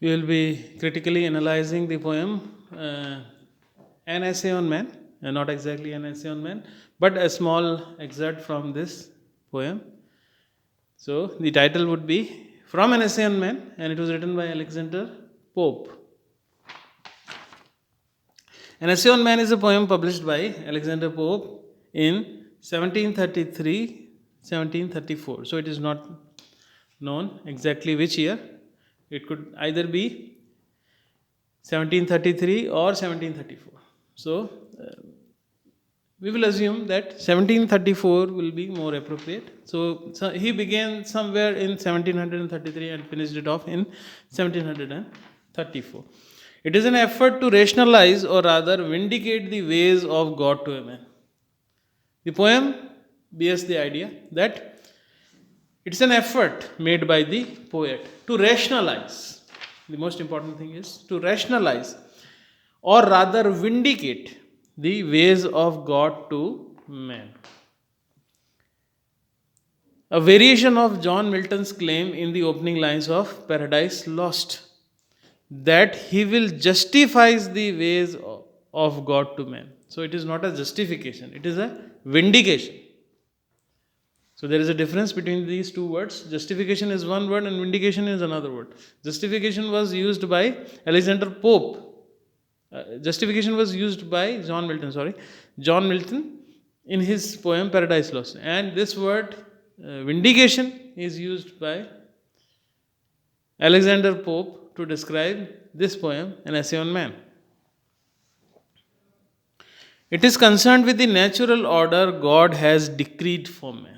We will be critically analyzing the poem An Essay on Man, not exactly an essay on man, but a small excerpt from this poem. So, the title would be From an Essay on Man, and it was written by Alexander Pope. An Essay on Man is a poem published by Alexander Pope in 1733 1734. So, it is not known exactly which year. It could either be 1733 or 1734. So, we will assume that 1734 will be more appropriate. So he began somewhere in 1733 and finished it off in 1734. It is an effort to rationalize or rather vindicate the ways of God to a man. The poem bears the idea that it's an effort made by the poet to rationalize. The most important thing is to rationalize or rather vindicate the ways of God to man. A variation of John Milton's claim in the opening lines of Paradise Lost that he will justify the ways of God to man. So it is not a justification, it is a vindication. So there is a difference between these two words. Justification is one word and vindication is another word. Justification was used by Alexander Pope. Justification was used by John Milton in his poem Paradise Lost. And this word vindication is used by Alexander Pope to describe this poem, An Essay on Man. It is concerned with the natural order God has decreed for man.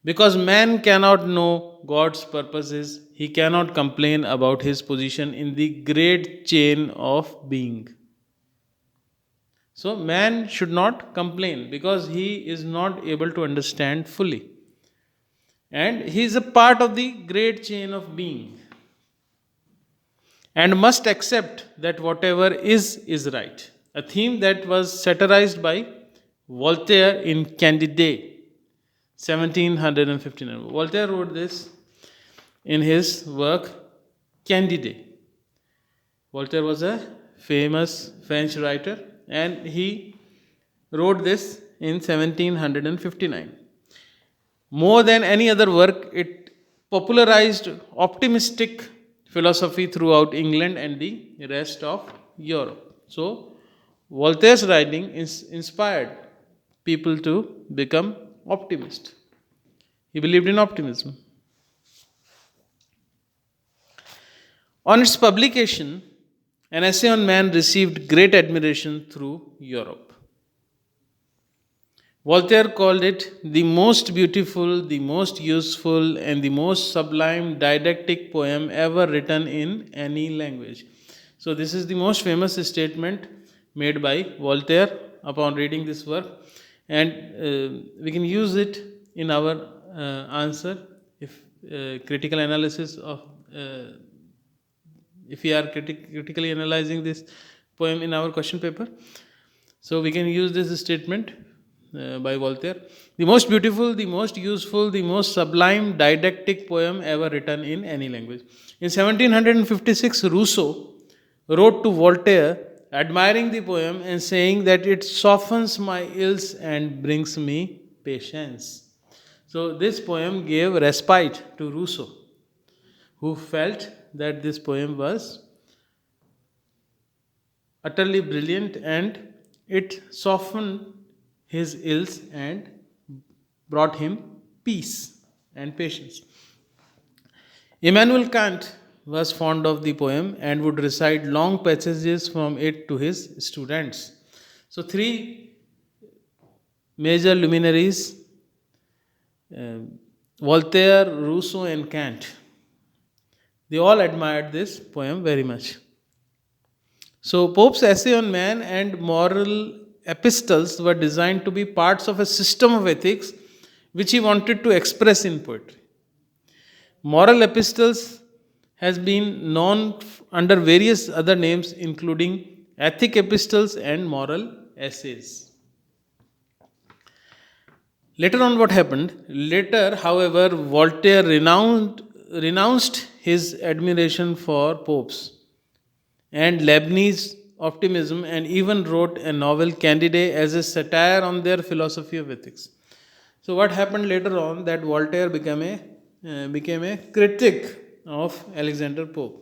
Because man cannot know God's purposes, he cannot complain about his position in the great chain of being. So, man should not complain because he is not able to understand fully. And he is a part of the great chain of being. And must accept that whatever is right. A theme that was satirized by Voltaire in Candide. 1759. Voltaire wrote this in his work Candide. Voltaire was a famous French writer and he wrote this in 1759. More than any other work, it popularized optimistic philosophy throughout England and the rest of Europe. So, Voltaire's writing inspired people to become optimist. He believed in optimism. On its publication, An Essay on Man received great admiration through Europe. Voltaire called it the most beautiful, the most useful, and the most sublime didactic poem ever written in any language. So, this is the most famous statement made by Voltaire upon reading this work, and we can use it in our answer if critical analysis of if we are critically analyzing this poem in our question paper. So we can use this statement by Voltaire: the most beautiful, the most useful, the most sublime didactic poem ever written in any language. In 1756, Rousseau wrote to Voltaire admiring the poem and saying that it softens my ills and brings me patience. So this poem gave respite to Rousseau, who felt that this poem was utterly brilliant and it softened his ills and brought him peace and patience. Immanuel Kant was fond of the poem and would recite long passages from it to his students. So, three major luminaries, Voltaire, Rousseau, and Kant, they all admired this poem very much. So, Pope's Essay on Man and moral epistles were designed to be parts of a system of ethics which he wanted to express in poetry. Moral epistles has been known under various other names, including ethic epistles and moral essays. Later on, what happened? Later, however, Voltaire renounced his admiration for popes and Leibniz optimism and even wrote a novel Candide as a satire on their philosophy of ethics. So what happened later on that Voltaire became a critic of Alexander Pope.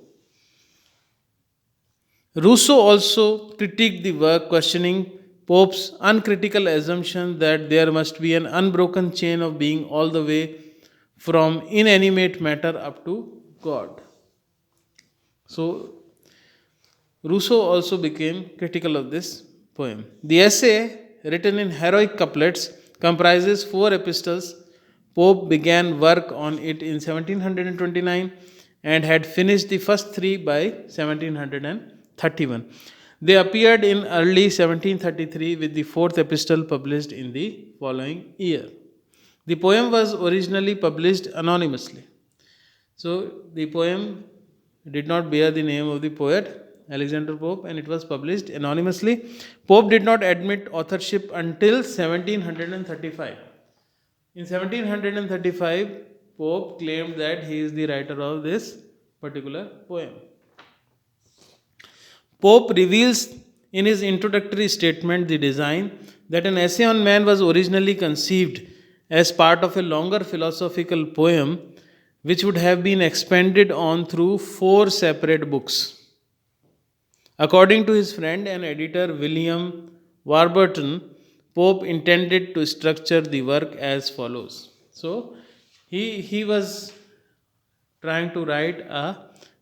Rousseau also critiqued the work, questioning Pope's uncritical assumption that there must be an unbroken chain of being all the way from inanimate matter up to God. So, Rousseau also became critical of this poem. The essay, written in heroic couplets, comprises 4 epistles. Pope began work on it in 1729 and had finished the first 3 by 1731. They appeared in early 1733 with the 4th epistle published in the following year. The poem was originally published anonymously. So the poem did not bear the name of the poet Alexander Pope and it was published anonymously. Pope did not admit authorship until 1735. In 1735, Pope claimed that he is the writer of this particular poem. Pope reveals in his introductory statement the design that an essay on man was originally conceived as part of a longer philosophical poem which would have been expanded on through 4 separate books. According to his friend and editor William Warburton, Pope intended to structure the work as follows. So, he was trying to write a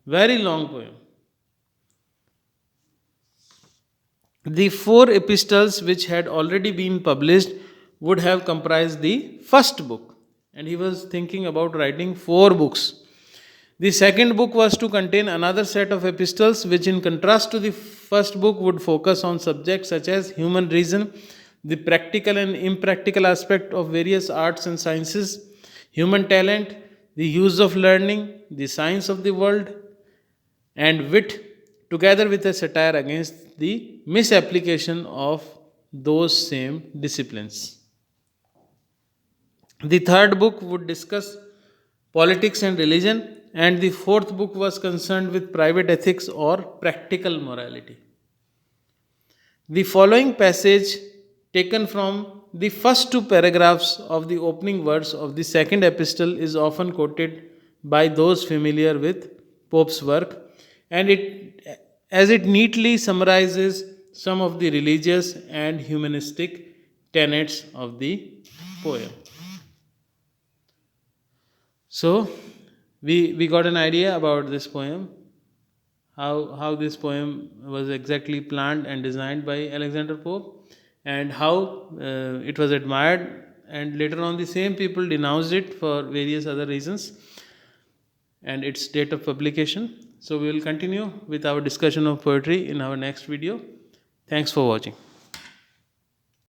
very long poem. The 4 epistles which had already been published would have comprised the first book, and he was thinking about writing 4 books. The second book was to contain another set of epistles which, in contrast to the first book, would focus on subjects such as human reason, the practical and impractical aspect of various arts and sciences, human talent, the use of learning, the science of the world, and wit, together with a satire against the misapplication of those same disciplines. The third book would discuss politics and religion, and the fourth book was concerned with private ethics or practical morality. The following passage, taken from the first 2 paragraphs of the opening words of the second epistle, is often quoted by those familiar with Pope's work, and it neatly summarizes some of the religious and humanistic tenets of the poem. So, we got an idea about this poem, how this poem was exactly planned and designed by Alexander Pope, and how it was admired, and later on the same people denounced it for various other reasons, and its date of publication. So we will continue with our discussion of poetry in our next video. Thanks for watching.